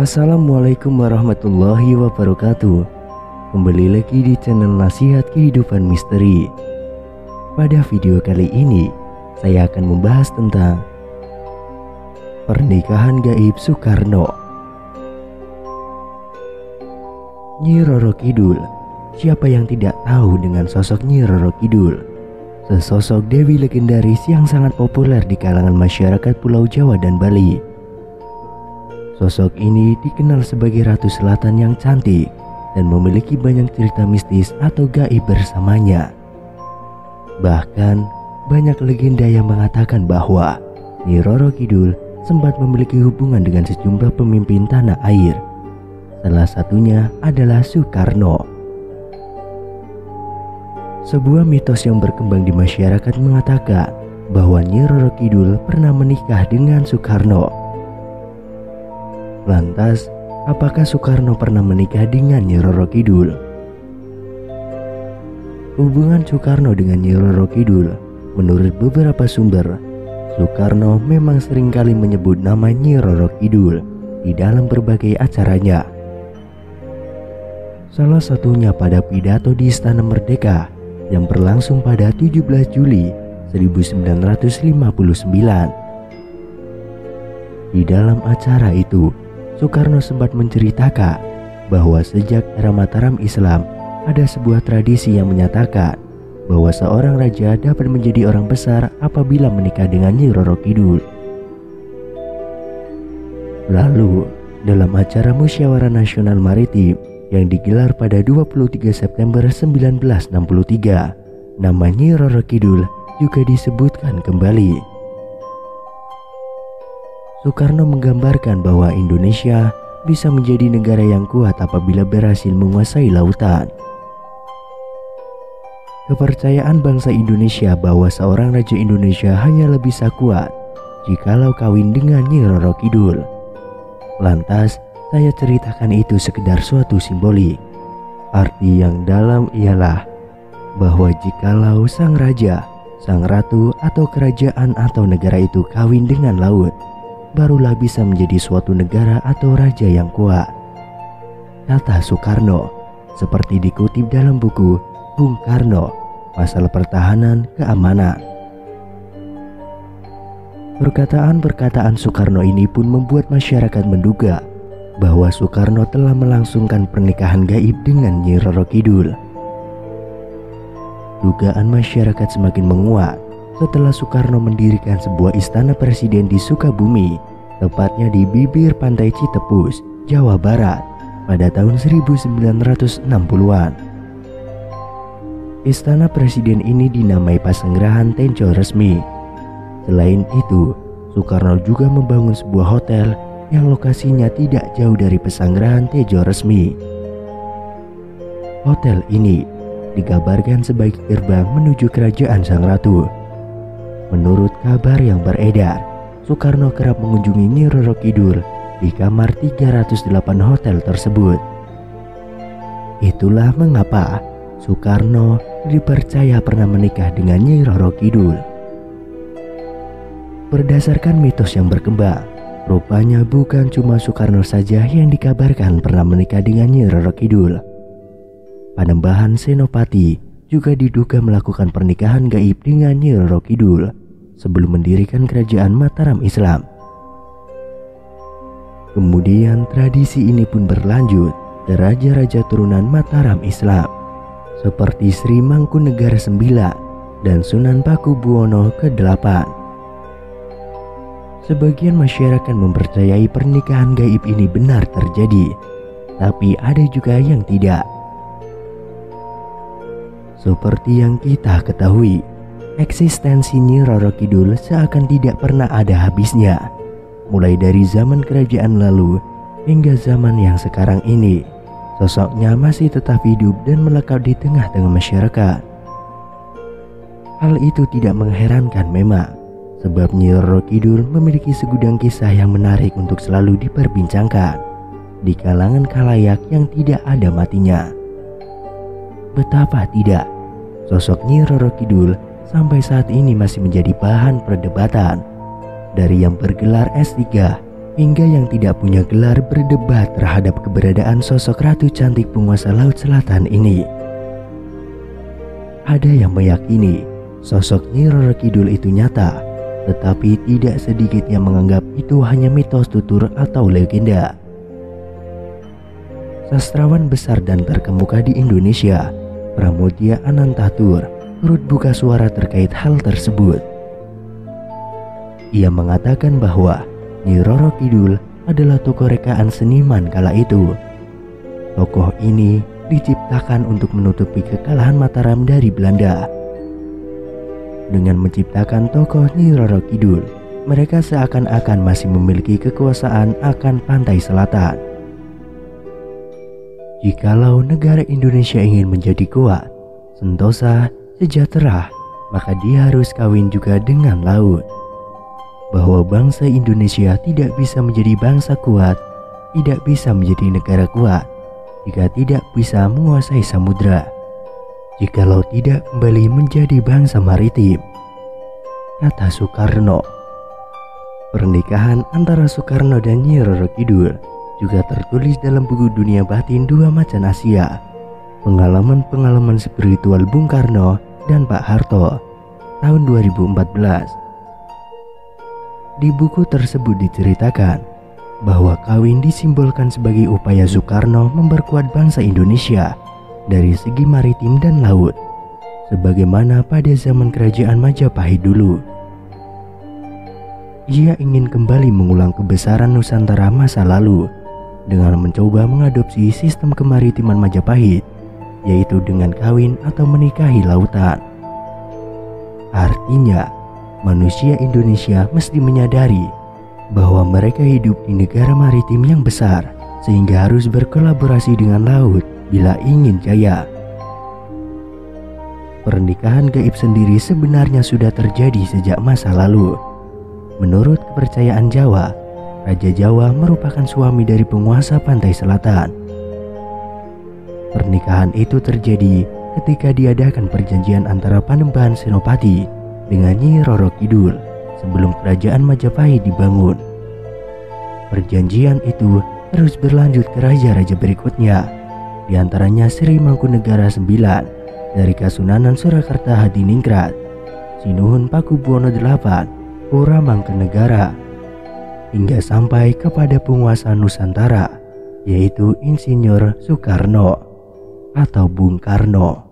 Assalamualaikum warahmatullahi wabarakatuh. Kembali lagi di channel Nasihat Kehidupan Misteri. Pada video kali ini saya akan membahas tentang pernikahan gaib Soekarno. Nyi Roro Kidul. Siapa yang tidak tahu dengan sosok Nyi Roro Kidul? Sesosok dewi legendaris yang sangat populer di kalangan masyarakat Pulau Jawa dan Bali. Sosok ini dikenal sebagai Ratu Selatan yang cantik dan memiliki banyak cerita mistis atau gaib bersamanya. Bahkan banyak legenda yang mengatakan bahwa Nyi Roro Kidul sempat memiliki hubungan dengan sejumlah pemimpin tanah air. Salah satunya adalah Soekarno. Sebuah mitos yang berkembang di masyarakat mengatakan bahwa Nyi Roro Kidul pernah menikah dengan Soekarno. Lantas, apakah Soekarno pernah menikah dengan Nyi Roro Kidul? Hubungan Soekarno dengan Nyi Roro Kidul, menurut beberapa sumber, Soekarno memang seringkali menyebut nama Nyi Roro Kidul di dalam berbagai acaranya. Salah satunya pada pidato di Istana Merdeka yang berlangsung pada 17 Juli 1959. Di dalam acara itu, Soekarno sempat menceritakan bahwa sejak era Mataram Islam ada sebuah tradisi yang menyatakan bahwa seorang raja dapat menjadi orang besar apabila menikah dengan Nyi Roro Kidul. Lalu, dalam acara Musyawarah Nasional Maritim yang digelar pada 23 September 1963, nama Nyi Roro Kidul juga disebutkan kembali. Soekarno menggambarkan bahwa Indonesia bisa menjadi negara yang kuat apabila berhasil menguasai lautan. Kepercayaan bangsa Indonesia bahwa seorang raja Indonesia hanya bisa kuat jikalau kawin dengan Nyi Roro Kidul. Lantas, saya ceritakan itu sekedar suatu simbolik. Arti yang dalam ialah bahwa jikalau sang raja, sang ratu atau kerajaan atau negara itu kawin dengan laut, barulah bisa menjadi suatu negara atau raja yang kuat, kata Soekarno, seperti dikutip dalam buku Bung Karno, Masalah Pertahanan Keamanan. Perkataan-perkataan Soekarno ini pun membuat masyarakat menduga bahwa Soekarno telah melangsungkan pernikahan gaib dengan Nyi Roro Kidul. Dugaan masyarakat semakin menguat setelah Soekarno mendirikan sebuah istana presiden di Sukabumi, tepatnya di bibir pantai Citepus, Jawa Barat, pada tahun 1960-an. Istana presiden ini dinamai Pasenggerahan Tejo Resmi. Selain itu, Soekarno juga membangun sebuah hotel yang lokasinya tidak jauh dari Pasenggerahan Tejo Resmi. Hotel ini dikabarkan sebagai gerbang menuju kerajaan sang ratu. Menurut kabar yang beredar, Soekarno kerap mengunjungi Nyi Roro Kidul di kamar 308 hotel tersebut. Itulah mengapa Soekarno dipercaya pernah menikah dengan Nyi Roro Kidul. Berdasarkan mitos yang berkembang, rupanya bukan cuma Soekarno saja yang dikabarkan pernah menikah dengan Nyi Roro Kidul. Panembahan Senopati juga diduga melakukan pernikahan gaib dengan Nyi Roro Kidul sebelum mendirikan kerajaan Mataram Islam. Kemudian tradisi ini pun berlanjut ke raja-raja turunan Mataram Islam seperti Sri Mangkunegara IX dan Sunan Pakubuwono ke-8. Sebagian masyarakat mempercayai pernikahan gaib ini benar terjadi, tapi ada juga yang tidak. Seperti yang kita ketahui, eksistensi Nyi Roro Kidul seakan tidak pernah ada habisnya. Mulai dari zaman kerajaan lalu hingga zaman yang sekarang ini, sosoknya masih tetap hidup dan melekat di tengah-tengah masyarakat. Hal itu tidak mengherankan memang, sebab Nyi Roro Kidul memiliki segudang kisah yang menarik untuk selalu diperbincangkan di kalangan khalayak yang tidak ada matinya. Betapa tidak, sosok Nyi Roro Kidul sampai saat ini masih menjadi bahan perdebatan, dari yang bergelar S3 hingga yang tidak punya gelar berdebat terhadap keberadaan sosok ratu cantik penguasa Laut Selatan ini. Ada yang meyakini sosok Nyi Roro Kidul itu nyata, tetapi tidak sedikit yang menganggap itu hanya mitos tutur atau legenda. Sastrawan besar dan terkemuka di Indonesia, Pramoedya Anantatur, turut buka suara terkait hal tersebut. Ia mengatakan bahwa Nyi Roro Kidul adalah tokoh rekaan seniman kala itu. Tokoh ini diciptakan untuk menutupi kekalahan Mataram dari Belanda. Dengan menciptakan tokoh Nyi Roro Kidul, mereka seakan-akan masih memiliki kekuasaan akan pantai selatan. Jikalau negara Indonesia ingin menjadi kuat, sentosa, sejahtera, maka dia harus kawin juga dengan laut. Bahwa bangsa Indonesia tidak bisa menjadi bangsa kuat, tidak bisa menjadi negara kuat, jika tidak bisa menguasai samudra, jikalau tidak kembali menjadi bangsa maritim, kata Soekarno. Pernikahan antara Soekarno dan Nyi Roro Kidul juga tertulis dalam buku Dunia Batin Dua Macan Asia, pengalaman-pengalaman spiritual Bung Karno dan Pak Harto, tahun 2014. Di buku tersebut diceritakan bahwa kawin disimbolkan sebagai upaya Soekarno memperkuat bangsa Indonesia dari segi maritim dan laut, sebagaimana pada zaman kerajaan Majapahit dulu. Ia ingin kembali mengulang kebesaran Nusantara masa lalu dengan mencoba mengadopsi sistem kemaritiman Majapahit, yaitu dengan kawin atau menikahi lautan. Artinya, manusia Indonesia mesti menyadari bahwa mereka hidup di negara maritim yang besar, sehingga harus berkolaborasi dengan laut bila ingin jaya. Pernikahan gaib sendiri sebenarnya sudah terjadi sejak masa lalu. Menurut kepercayaan Jawa, Raja Jawa merupakan suami dari penguasa pantai selatan. Pernikahan itu terjadi ketika diadakan perjanjian antara Panembahan Senopati dengan Nyi Roro Kidul sebelum kerajaan Majapahit dibangun. Perjanjian itu terus berlanjut ke raja-raja berikutnya, di antaranya Sri Mangkunegara IX dari Kasunanan Surakarta Hadiningrat, Sinuhun Pakubuwono VIII, Pura Mangkunegara, hingga sampai kepada penguasa Nusantara, yaitu Insinyur Soekarno atau Bung Karno.